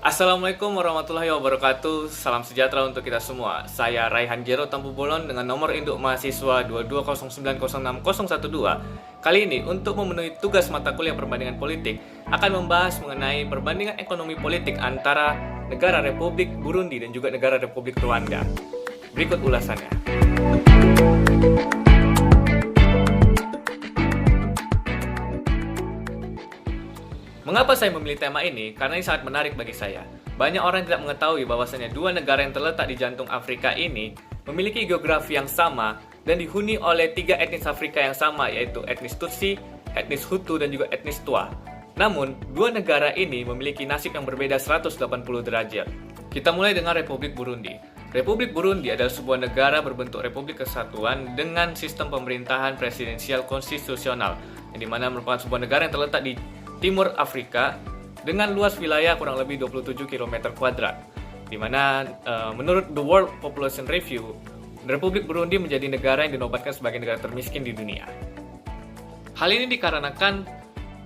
Assalamualaikum warahmatullahi wabarakatuh. Salam sejahtera untuk kita semua. Saya Raihan Jero Tampu Bolon dengan nomor induk mahasiswa 2209061012. Kali ini untuk memenuhi tugas mata kuliah perbandingan politik akan membahas mengenai perbandingan ekonomi politik antara negara Republik Burundi dan juga negara Republik Rwanda. Berikut ulasannya. Mengapa saya memilih tema ini? Karena ini sangat menarik bagi saya. Banyak orang yang tidak mengetahui bahwasanya dua negara yang terletak di jantung Afrika ini memiliki geografi yang sama dan dihuni oleh tiga etnis Afrika yang sama, yaitu etnis Tutsi, etnis Hutu, dan juga etnis Twa. Namun, dua negara ini memiliki nasib yang berbeda 180 derajat. Kita mulai dengan Republik Burundi. Republik Burundi adalah sebuah negara berbentuk Republik Kesatuan dengan sistem pemerintahan presidensial konstitusional, yang dimana merupakan sebuah negara yang terletak di Timur Afrika dengan luas wilayah kurang lebih 27 km kuadrat, di mana menurut The World Population Review, Republik Burundi menjadi negara yang dinobatkan sebagai negara termiskin di dunia. Hal ini dikarenakan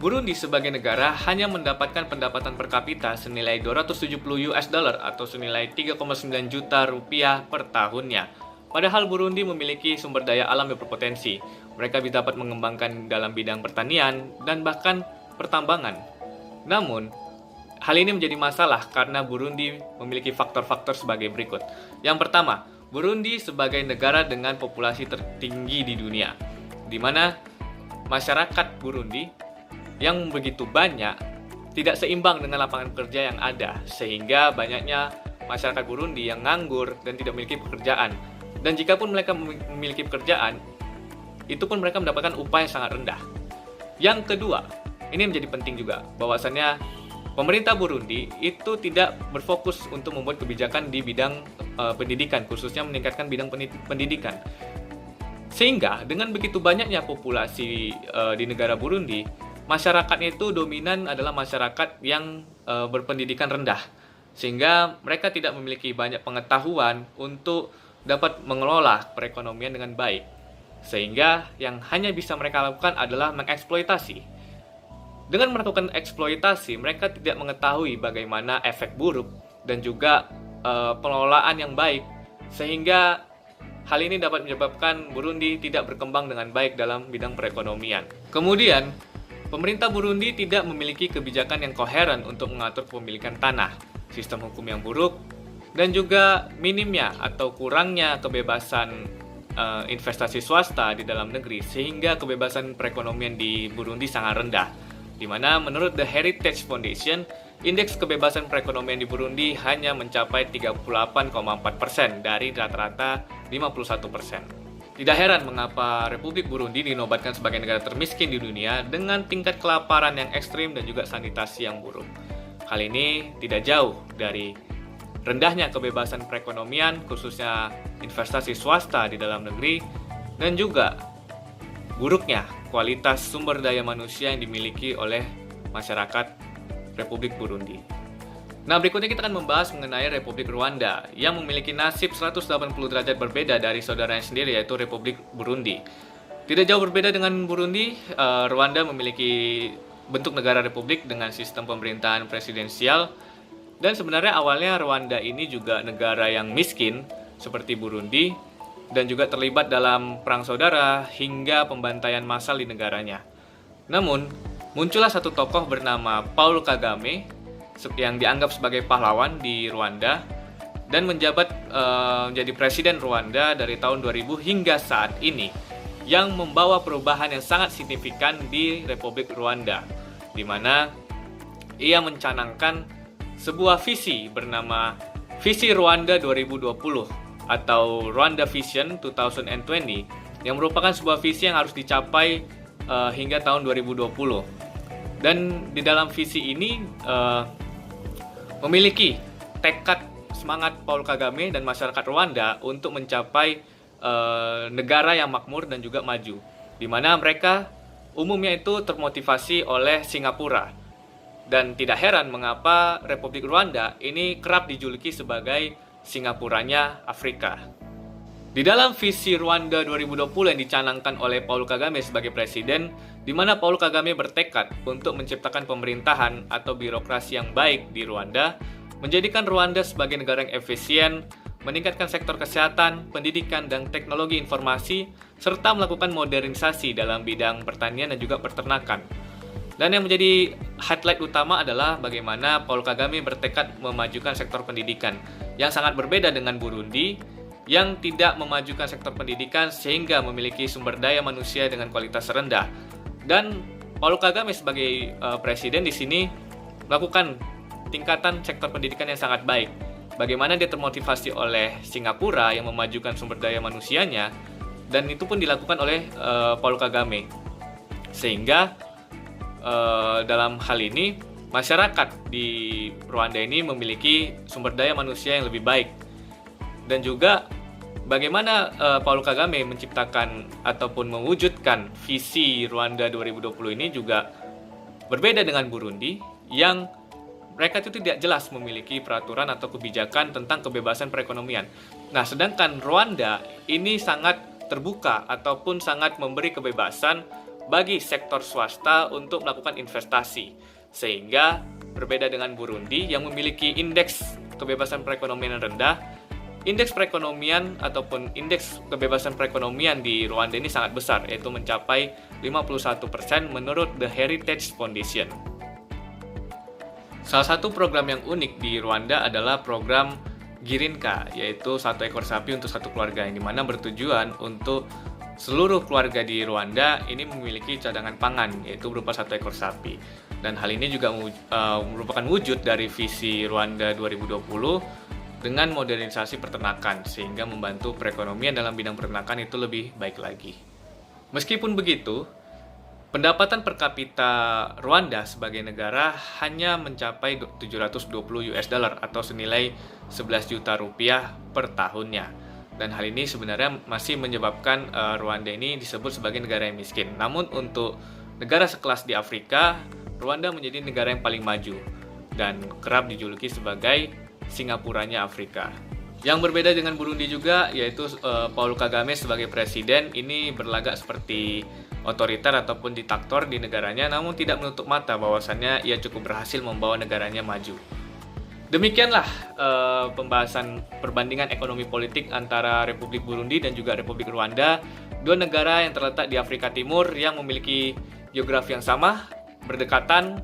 Burundi sebagai negara hanya mendapatkan pendapatan per kapita senilai 270 US dollar atau senilai 3,9 juta rupiah per tahunnya. Padahal Burundi memiliki sumber daya alam yang berpotensi. Mereka dapat mengembangkan dalam bidang pertanian dan bahkan pertambangan. Namun, hal ini menjadi masalah karena Burundi memiliki faktor-faktor sebagai berikut. Yang pertama, Burundi sebagai negara dengan populasi tertinggi di dunia, di mana masyarakat Burundi yang begitu banyak tidak seimbang dengan lapangan kerja yang ada, sehingga banyaknya masyarakat Burundi yang nganggur dan tidak memiliki pekerjaan. Dan jikapun mereka memiliki pekerjaan, itu pun mereka mendapatkan upah yang sangat rendah. Yang kedua, ini menjadi penting juga, bahwasannya pemerintah Burundi itu tidak berfokus untuk membuat kebijakan di bidang pendidikan, khususnya meningkatkan bidang pendidikan. Sehingga dengan begitu banyaknya populasi di negara Burundi, masyarakatnya itu dominan adalah masyarakat yang berpendidikan rendah. Sehingga mereka tidak memiliki banyak pengetahuan untuk dapat mengelola perekonomian dengan baik. Sehingga yang hanya bisa mereka lakukan adalah mengeksploitasi. Dengan melakukan eksploitasi, mereka tidak mengetahui bagaimana efek buruk dan juga pengelolaan yang baik, sehingga hal ini dapat menyebabkan Burundi tidak berkembang dengan baik dalam bidang perekonomian. Kemudian, pemerintah Burundi tidak memiliki kebijakan yang koheren untuk mengatur kepemilikan tanah, sistem hukum yang buruk, dan juga minimnya atau kurangnya kebebasan investasi swasta di dalam negeri, sehingga kebebasan perekonomian di Burundi sangat rendah. Di mana menurut The Heritage Foundation, indeks kebebasan perekonomian di Burundi hanya mencapai 38,4% dari rata-rata 51%. Tidak heran mengapa Republik Burundi dinobatkan sebagai negara termiskin di dunia dengan tingkat kelaparan yang ekstrim dan juga sanitasi yang buruk. Hal ini tidak jauh dari rendahnya kebebasan perekonomian, khususnya investasi swasta di dalam negeri, dan juga buruknya kualitas sumber daya manusia yang dimiliki oleh masyarakat Republik Burundi. Nah, berikutnya kita akan membahas mengenai Republik Rwanda yang memiliki nasib 180 derajat berbeda dari saudaranya sendiri, yaitu Republik Burundi. Tidak jauh berbeda dengan Burundi, Rwanda memiliki bentuk negara republik dengan sistem pemerintahan presidensial, dan sebenarnya awalnya Rwanda ini juga negara yang miskin seperti Burundi, dan juga terlibat dalam perang saudara hingga pembantaian massal di negaranya. Namun, muncullah satu tokoh bernama Paul Kagame yang dianggap sebagai pahlawan di Rwanda dan menjabat menjadi presiden Rwanda dari tahun 2000 hingga saat ini, yang membawa perubahan yang sangat signifikan di Republik Rwanda, di mana ia mencanangkan sebuah visi bernama Visi Rwanda 2020 atau Rwanda Vision 2020, yang merupakan sebuah visi yang harus dicapai hingga tahun 2020. Dan di dalam visi ini memiliki tekad semangat Paul Kagame dan masyarakat Rwanda untuk mencapai negara yang makmur dan juga maju, di mana mereka umumnya itu termotivasi oleh Singapura. Dan tidak heran mengapa Republik Rwanda ini kerap dijuluki sebagai Singapuranya Afrika. Di dalam visi Rwanda 2020 yang dicanangkan oleh Paul Kagame sebagai presiden, di mana Paul Kagame bertekad untuk menciptakan pemerintahan atau birokrasi yang baik di Rwanda, menjadikan Rwanda sebagai negara yang efisien, meningkatkan sektor kesehatan, pendidikan, dan teknologi informasi, serta melakukan modernisasi dalam bidang pertanian dan juga peternakan. Dan yang menjadi highlight utama adalah bagaimana Paul Kagame bertekad memajukan sektor pendidikan, yang sangat berbeda dengan Burundi, yang tidak memajukan sektor pendidikan sehingga memiliki sumber daya manusia dengan kualitas rendah. Dan Paul Kagame sebagai presiden di sini melakukan tingkatan sektor pendidikan yang sangat baik. Bagaimana dia termotivasi oleh Singapura yang memajukan sumber daya manusianya, dan itu pun dilakukan oleh Paul Kagame. Sehingga dalam hal ini masyarakat di Rwanda ini memiliki sumber daya manusia yang lebih baik. Dan juga bagaimana Paul Kagame menciptakan ataupun mewujudkan visi Rwanda 2020 ini juga berbeda dengan Burundi yang mereka itu tidak jelas memiliki peraturan atau kebijakan tentang kebebasan perekonomian. Nah, sedangkan Rwanda ini sangat terbuka ataupun sangat memberi kebebasan bagi sektor swasta untuk melakukan investasi. Sehingga berbeda dengan Burundi yang memiliki indeks kebebasan perekonomian yang rendah, indeks perekonomian ataupun indeks kebebasan perekonomian di Rwanda ini sangat besar, yaitu mencapai 51% menurut The Heritage Foundation. Salah satu program yang unik di Rwanda adalah program Girinka, yaitu 1 ekor sapi untuk 1 keluarga, yang dimana bertujuan untuk seluruh keluarga di Rwanda ini memiliki cadangan pangan, yaitu berupa 1 ekor sapi. Dan hal ini juga merupakan wujud dari visi Rwanda 2020 dengan modernisasi peternakan, sehingga membantu perekonomian dalam bidang peternakan itu lebih baik lagi. Meskipun begitu, pendapatan per kapita Rwanda sebagai negara hanya mencapai 720 US dollar atau senilai 11 juta rupiah per tahunnya. Dan hal ini sebenarnya masih menyebabkan Rwanda ini disebut sebagai negara yang miskin. Namun untuk negara sekelas di Afrika, Rwanda menjadi negara yang paling maju dan kerap dijuluki sebagai Singapuranya Afrika. Yang berbeda dengan Burundi juga, yaitu Paul Kagame sebagai presiden ini berlagak seperti otoriter ataupun diktator di negaranya, namun tidak menutup mata bahwasannya ia cukup berhasil membawa negaranya maju. Demikianlah pembahasan perbandingan ekonomi politik antara Republik Burundi dan juga Republik Rwanda, dua negara yang terletak di Afrika Timur yang memiliki geografi yang sama, berdekatan,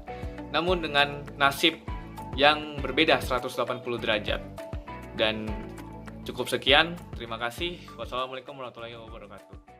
namun dengan nasib yang berbeda 180 derajat. Dan cukup sekian, terima kasih. Wassalamualaikum warahmatullahi wabarakatuh.